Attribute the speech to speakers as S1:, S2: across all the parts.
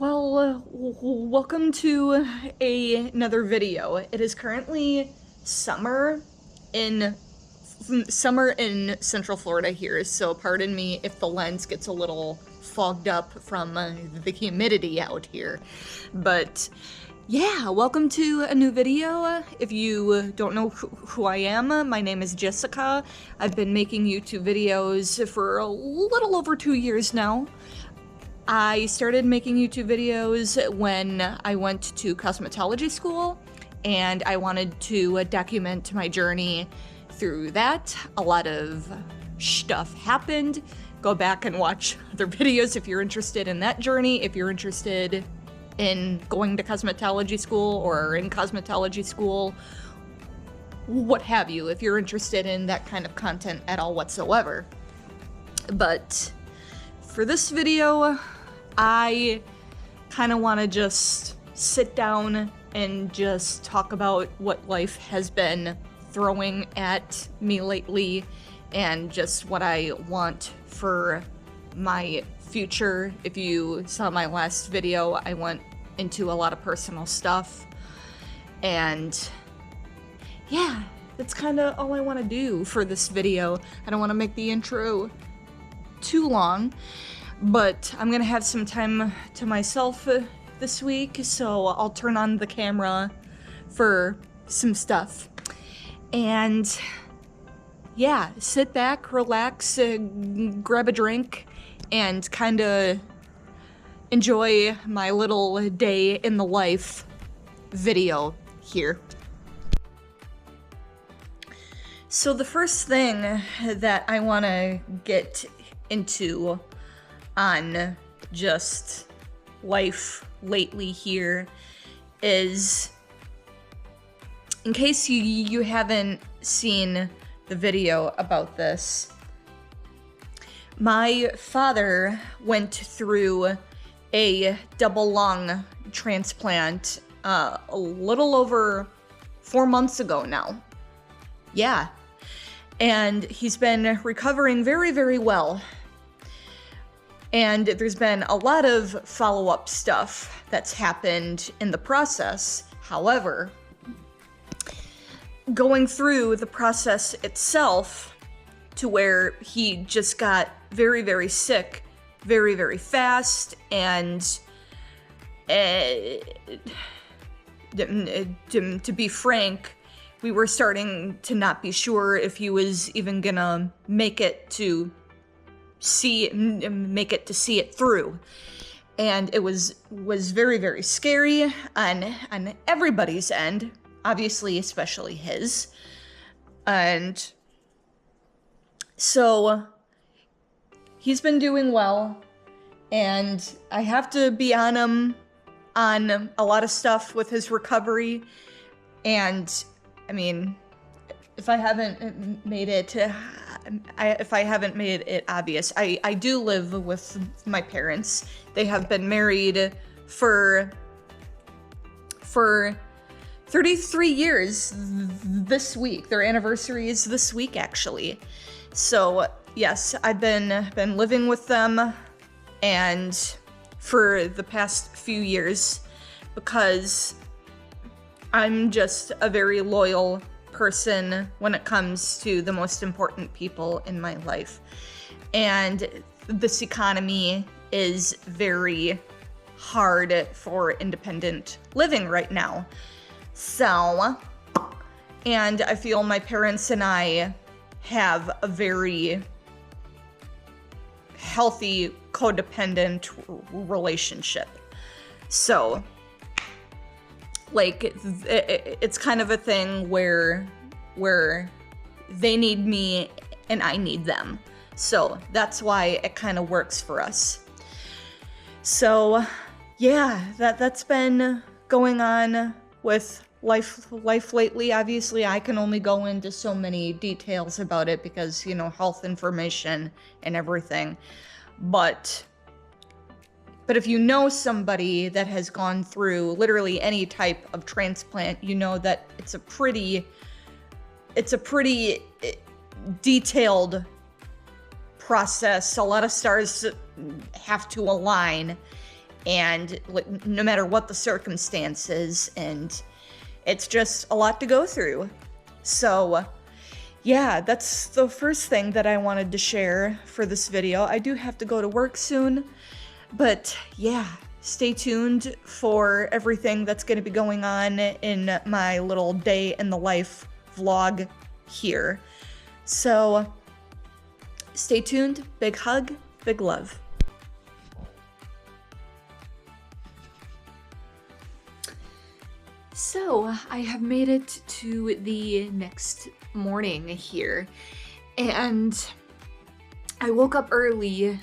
S1: Welcome to another video. It is currently in summer in Central Florida here, so pardon me if the lens gets a little fogged up from the humidity out here. But yeah, welcome to a new video. If you don't know who I am, my name is Jessica. I've been making YouTube videos for a little over 2 years now. I started making YouTube videos when I went to cosmetology school, and I wanted to document my journey through that. A lot of stuff happened. Go back and watch other videos if you're interested in that journey, if you're interested in going to cosmetology school or in cosmetology school, what have you, if you're interested in that kind of content at all whatsoever. But for this video, I kind of want to just sit down and just talk about what life has been throwing at me lately and just what I want for my future. If you saw my last video, I went into a lot of personal stuff, and yeah, that's kind of all I want to do for this video. I don't want to make the intro too long, but I'm gonna have some time to myself this week, so I'll turn on the camera for some stuff. And yeah, sit back, relax, grab a drink, and kind of enjoy my little day in the life video here. So the first thing that I want to get into on just life lately here is, in case you haven't seen the video about this, my father went through a double lung transplant a little over 4 months ago now. Yeah. And he's been recovering very, very well. And there's been a lot of follow-up stuff that's happened in the process. However, going through the process itself to where he just got very, very sick very, very fast, and to be frank, we were starting to not be sure if he was even gonna make it to see it through. And it was very, very scary on everybody's end, obviously, especially his. And so he's been doing well, and I have to be on him on a lot of stuff with his recovery. And I mean, if I haven't made it obvious, I do live with my parents. They have been married for 33 years this week. Their anniversary is this week, actually. So yes, I've been living with them, and for the past few years, because I'm just a very loyal person when it comes to the most important people in my life. And this economy is very hard for independent living right now. So, and I feel my parents and I have a very healthy codependent relationship. So, like, it's kind of a thing where they need me and I need them. So that's why it kind of works for us. So yeah, that's been going on with life lately. Obviously, I can only go into so many details about it because, you know, health information and everything. But if you know somebody that has gone through literally any type of transplant, you know that it's a pretty detailed process. A lot of stars have to align, and like, no matter what the circumstances, and it's just a lot to go through. So yeah, that's the first thing that I wanted to share for this video. I do have to go to work soon, but yeah, stay tuned for everything that's going to be going on in my little day in the life vlog here. So stay tuned. Big hug, big love. So I have made it to the next morning here, and I woke up early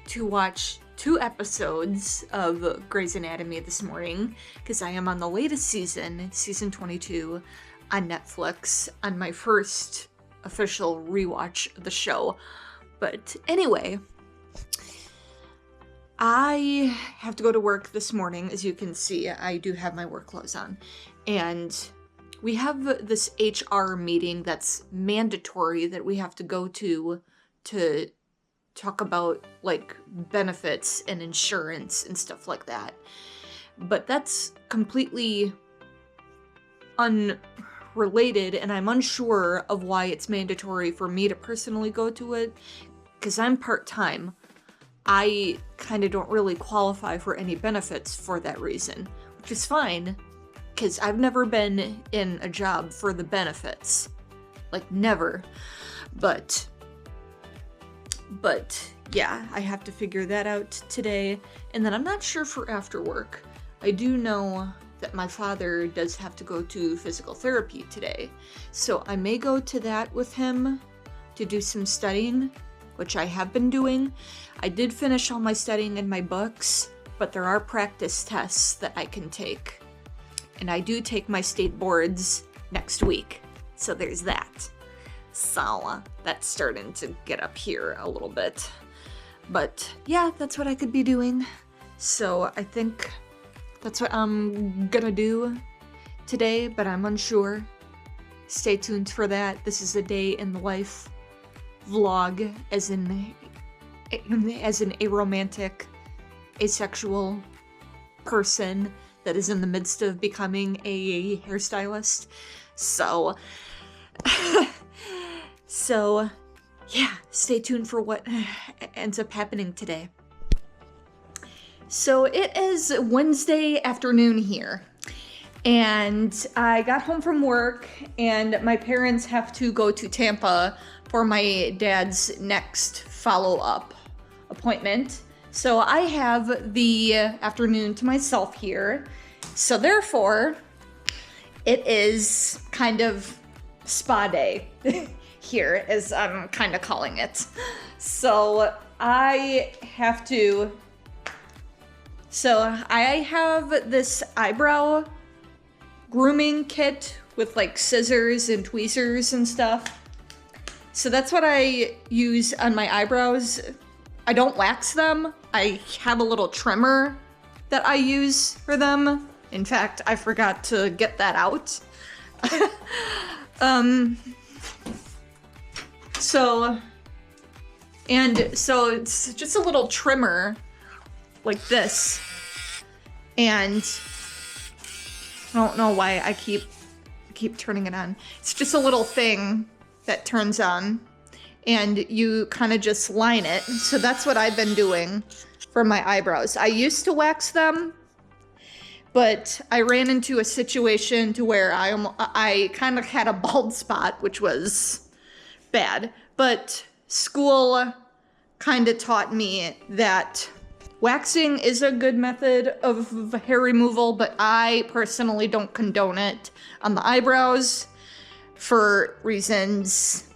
S1: to watch 2 episodes of Grey's Anatomy this morning, because I am on the latest season, season 22, on Netflix, on my first official rewatch of the show. But anyway, I have to go to work this morning. As you can see, I do have my work clothes on. And we have this HR meeting that's mandatory that we have to go to talk about, like, benefits and insurance and stuff like that. But that's completely unrelated, and I'm unsure of why it's mandatory for me to personally go to it, because I'm part-time. I kind of don't really qualify for any benefits for that reason, which is fine, because I've never been in a job for the benefits. Like, never. But yeah, I have to figure that out today. And then I'm not sure for after work. I do know that my father does have to go to physical therapy today. So I may go to that with him to do some studying, which I have been doing. I did finish all my studying in my books, but there are practice tests that I can take. And I do take my state boards next week. So there's that. So that's starting to get up here a little bit. But yeah, that's what I could be doing. So I think that's what I'm gonna do today, but I'm unsure. Stay tuned for that. This is a day in the life vlog, as in a romantic, asexual person that is in the midst of becoming a hairstylist. So so yeah, stay tuned for what ends up happening today. So it is Wednesday afternoon here, and I got home from work, and my parents have to go to Tampa for my dad's next follow-up appointment. So I have the afternoon to myself here. So therefore, it is kind of spa day here, as I'm kind of calling it. So I have this eyebrow grooming kit with like scissors and tweezers and stuff. So that's what I use on my eyebrows. I don't wax them. I have a little trimmer that I use for them. In fact, I forgot to get that out. So it's just a little trimmer like this. And I don't know why I keep turning it on. It's just a little thing that turns on, and you kind of just line it. So that's what I've been doing for my eyebrows. I used to wax them, but I ran into a situation to where I kind of had a bald spot, which was bad. But school kind of taught me that waxing is a good method of hair removal, but I personally don't condone it on the eyebrows for reasons.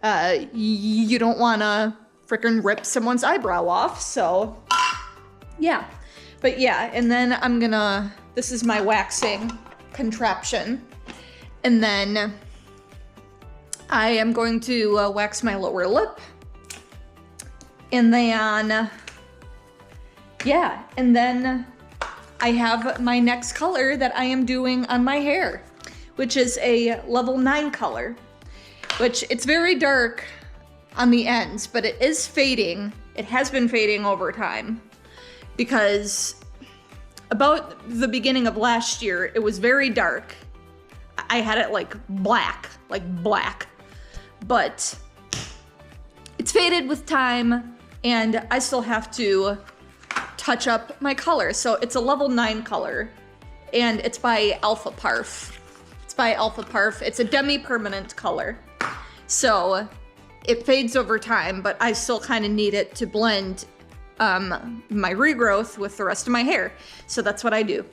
S1: You don't want to frickin' rip someone's eyebrow off, so yeah. But yeah, and then this is my waxing contraption. And then I am going to wax my lower lip. And then, yeah, and then I have my next color that I am doing on my hair, which is a level 9 color, which it's very dark on the ends, but it is fading. It has been fading over time. because about the beginning of last year, it was very dark. I had it like black, but it's faded with time, and I still have to touch up my color. So it's a level 9 color, and it's by Alpha Parf. It's a demi-permanent color. So it fades over time, but I still kind of need it to blend my regrowth with the rest of my hair. So that's what I do.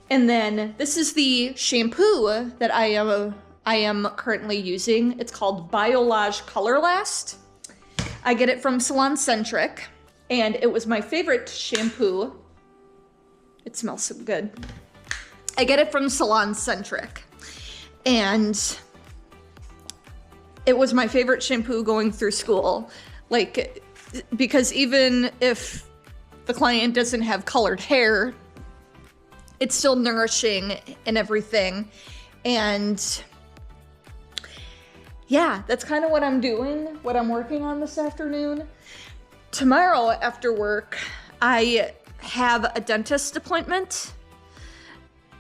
S1: And then this is the shampoo that I am currently using. It's called Biolage Color Last. I get it from SalonCentric, and it was my favorite shampoo. It smells so good. I get it from SalonCentric, and it was my favorite shampoo going through school. Like, because even if the client doesn't have colored hair, it's still nourishing and everything. And yeah, that's kind of what I'm doing, what I'm working on this afternoon. Tomorrow after work, I have a dentist appointment.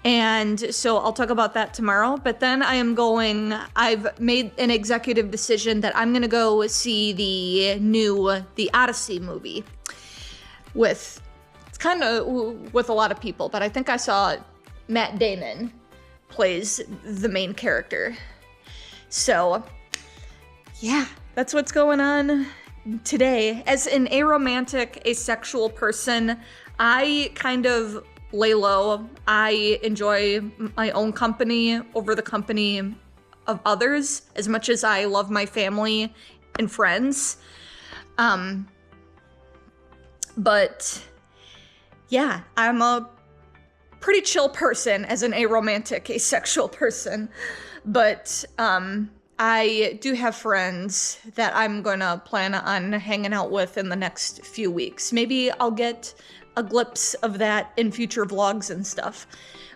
S1: And so I'll talk about that tomorrow. But then I've made an executive decision that I'm gonna go see the Odyssey movie with a lot of people, but I think I saw Matt Damon plays the main character. So yeah, that's what's going on today. As an aromantic, asexual person, I kind of lay low. I enjoy my own company over the company of others as much as I love my family and friends. But yeah, I'm a pretty chill person as an aromantic, asexual person. But I do have friends that I'm gonna plan on hanging out with in the next few weeks. Maybe I'll get a glimpse of that in future vlogs and stuff.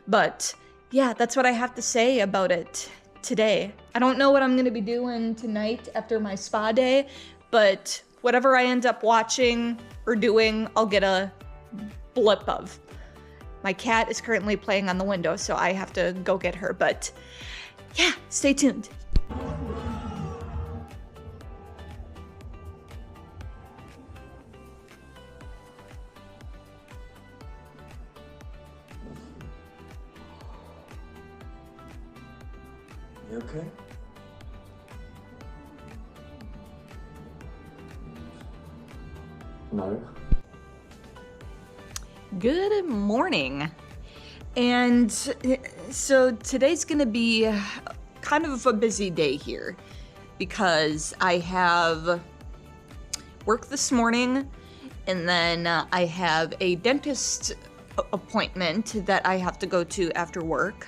S1: But yeah, that's what I have to say about it today. I don't know what I'm gonna be doing tonight after my spa day, but whatever I end up watching or doing, I'll get a blip of. My cat is currently playing on the window, so I have to go get her, but yeah, stay tuned.
S2: You okay? No.
S1: Good morning. And so today's gonna be kind of a busy day here because I have work this morning, and then I have a dentist appointment that I have to go to after work.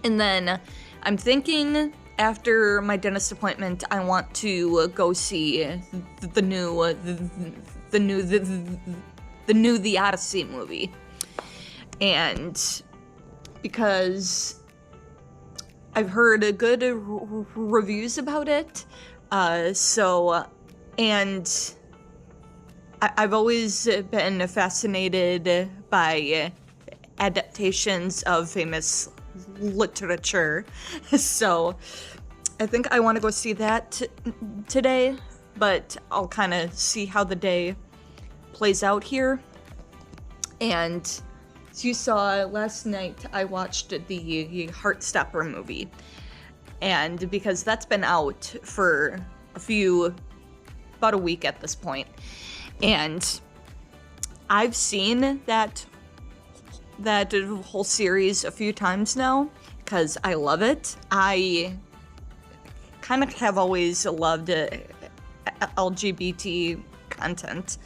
S1: And then I'm thinking after my dentist appointment, I want to go see the new The Odyssey movie. And because I've heard good reviews about it, and I've always been fascinated by adaptations of famous literature, so I think I want to go see that today, but I'll kind of see how the day plays out here. And as you saw last night, I watched the Heartstopper movie, and because that's been out for about a week at this point, and I've seen that whole series a few times now because I love it. I kind of have always loved LGBT content,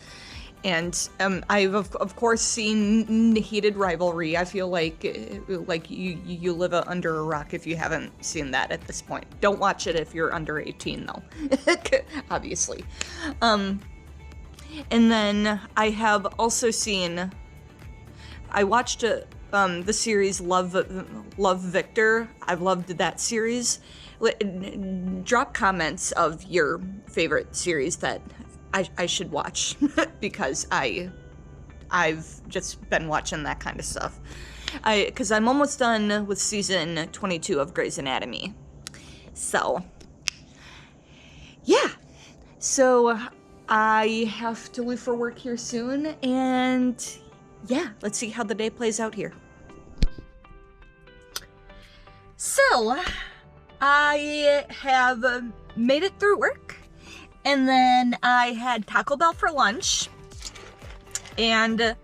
S1: and I've of course seen Heated Rivalry. I feel like you live under a rock if you haven't seen that at this point. Don't watch it if you're under 18 though, obviously. And then I have also seen. I watched the series Love Victor. I've loved that series. Drop comments of your favorite series that I should watch because I I've just been watching that kind of stuff. Because I'm almost done with season 22 of Grey's Anatomy. So, yeah. So, I have to leave for work here soon, and yeah, let's see how the day plays out here. So, I have made it through work, and then I had Taco Bell for lunch, and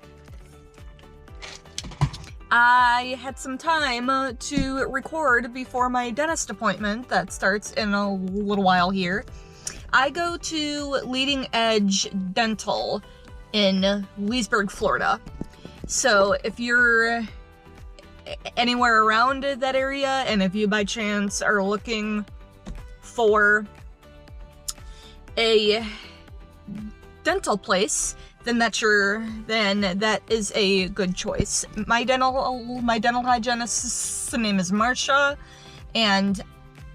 S1: I had some time to record before my dentist appointment that starts in a little while here. I go to Leading Edge Dental in Leesburg, Florida. So if you're anywhere around that area, and if you by chance are looking for a dental place, then that is a good choice. My dental hygienist's name is Marsha, and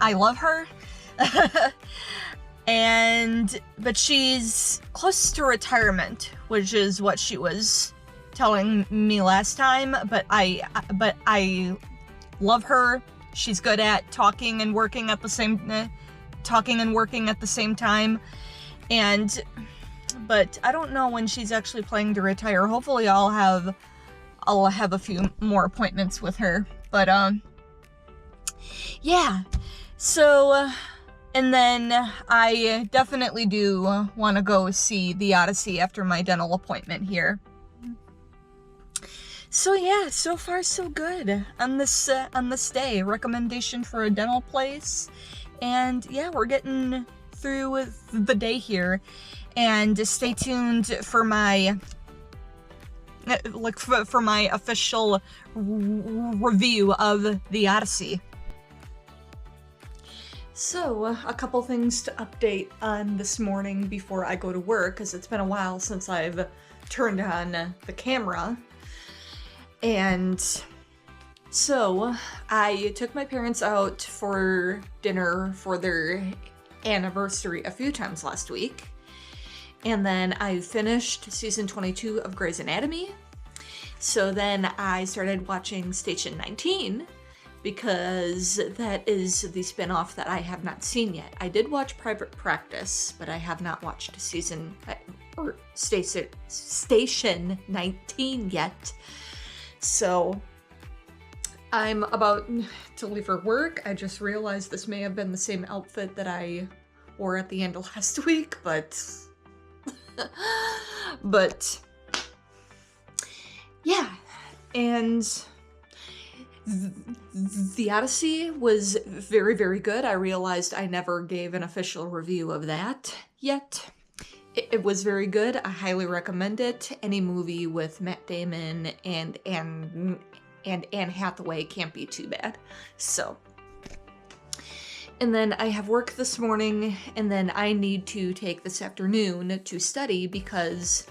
S1: I love her. But she's close to retirement, which is what she was telling me last time. But I love her. She's good at talking and working at the same time. But I don't know when she's actually planning to retire. Hopefully I'll have a few more appointments with her. But yeah. So and then I definitely do want to go see The Odyssey after my dental appointment here. So yeah, so far so good on this day. Recommendation for a dental place, and yeah, we're getting through with the day here. And stay tuned for my official review of The Odyssey. So, a couple things to update on this morning before I go to work, because it's been a while since I've turned on the camera. And so, I took my parents out for dinner for their anniversary a few times last week. And then I finished season 22 of Grey's Anatomy. So then I started watching Station 19, because that is the spinoff that I have not seen yet. I did watch Private Practice, but I have not watched Station 19 yet. So I'm about to leave for work. I just realized this may have been the same outfit that I wore at the end of last week, but yeah. And The Odyssey was very, very good. I realized I never gave an official review of that yet. It was very good. I highly recommend it. Any movie with Matt Damon and Anne Hathaway can't be too bad. So, and then I have work this morning, and then I need to take this afternoon to study, because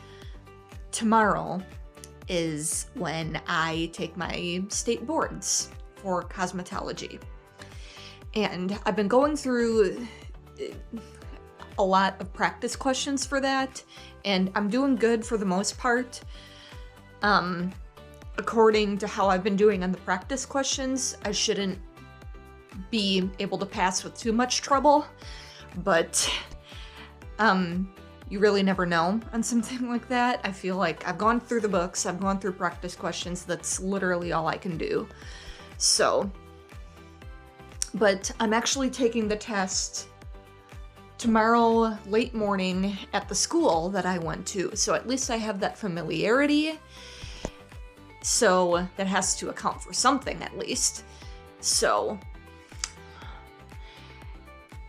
S1: tomorrow is when I take my state boards for cosmetology. And I've been going through a lot of practice questions for that, and I'm doing good for the most part. According to how I've been doing on the practice questions, I shouldn't be able to pass with too much trouble, but you really never know on something like that. I feel like I've gone through the books, I've gone through practice questions, that's literally all I can do. So, but I'm actually taking the test tomorrow late morning at the school that I went to, so at least I have that familiarity. So that has to account for something at least. So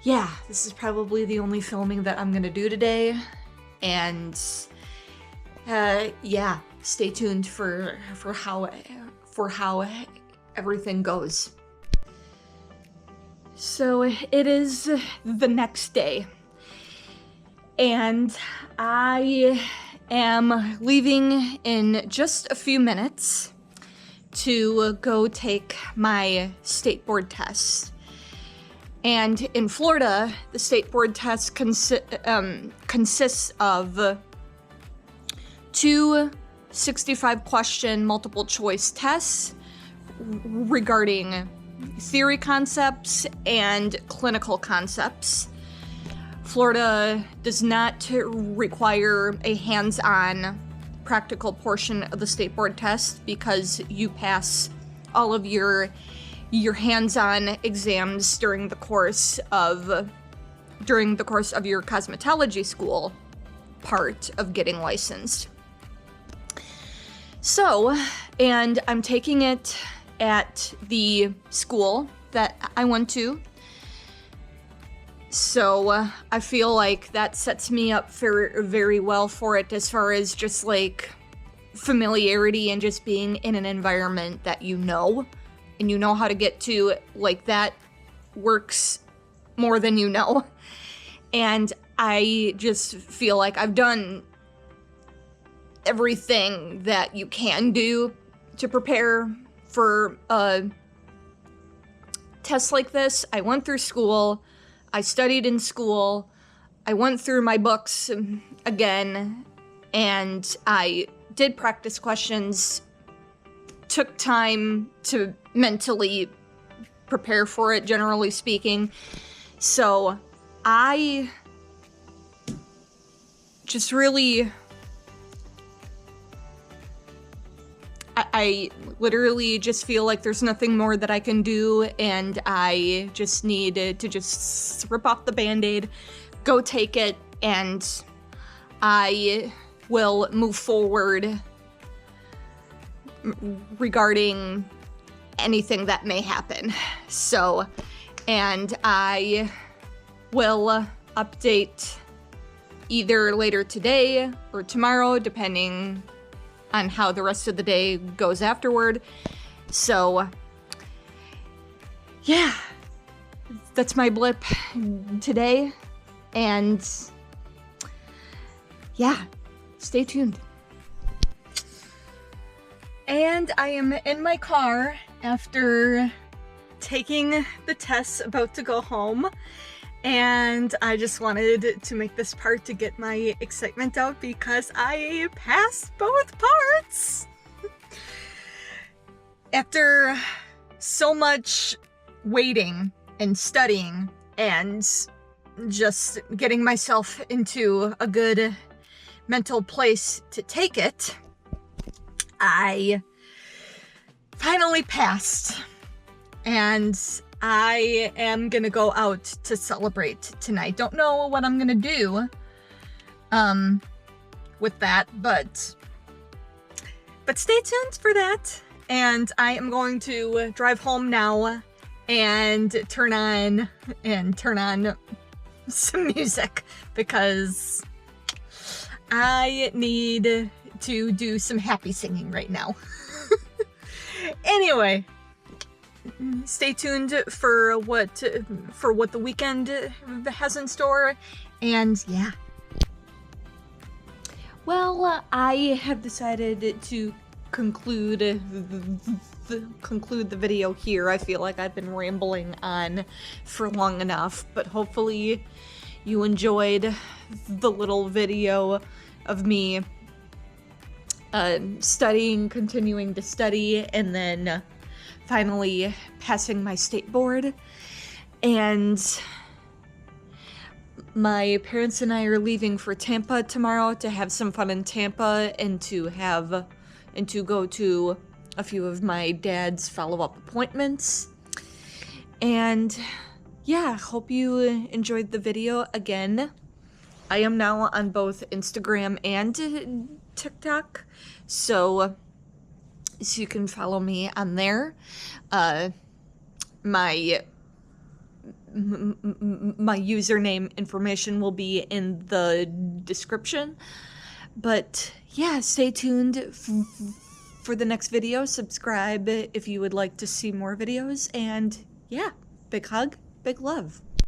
S1: yeah, this is probably the only filming that I'm gonna do today, and yeah, stay tuned for how everything goes. So it is the next day, and I am leaving in just a few minutes to go take my state board test. And in Florida, the state board test consists of two 65 question multiple choice tests regarding theory concepts and clinical concepts. Florida does not require a hands-on practical portion of the state board test because you pass all of your hands-on exams during the course of your cosmetology school part of getting licensed. So, and I'm taking it at the school that I went to. So I feel like that sets me up very well for it as far as just like familiarity and just being in an environment that you know and you know how to get to. Like, that works more than you know. And I just feel like I've done everything that you can do to prepare for a test like this. I went through school, I studied in school, I went through my books again, and I did practice questions, took time to mentally prepare for it, generally speaking. So I just really, I literally just feel like there's nothing more that I can do, and I just need to just rip off the Band-Aid, go take it, and I will move forward regarding anything that may happen. So, and I will update either later today or tomorrow, depending on how the rest of the day goes afterward. So, yeah, that's my blip today, and yeah, stay tuned. And I am in my car after taking the test, about to go home, and I just wanted to make this part to get my excitement out because I passed both parts. After so much waiting and studying and just getting myself into a good mental place to take it, I finally passed, and I am gonna go out to celebrate tonight. Don't know what I'm gonna do with that, but stay tuned for that. And I am going to drive home now and turn on some music because I need to do some happy singing right now. Anyway, stay tuned for what the weekend has in store, and yeah. Well, I have decided to conclude the video here. I feel like I've been rambling on for long enough, but hopefully you enjoyed the little video of me studying, continuing to study, and then finally passing my state board. And my parents and I are leaving for Tampa tomorrow to have some fun in Tampa and to go to a few of my dad's follow-up appointments. And yeah, hope you enjoyed the video. Again, I am now on both Instagram and TikTok, so you can follow me on there. My username information will be in the description. But yeah, stay tuned for the next video. Subscribe if you would like to see more videos. And yeah, big hug, big love.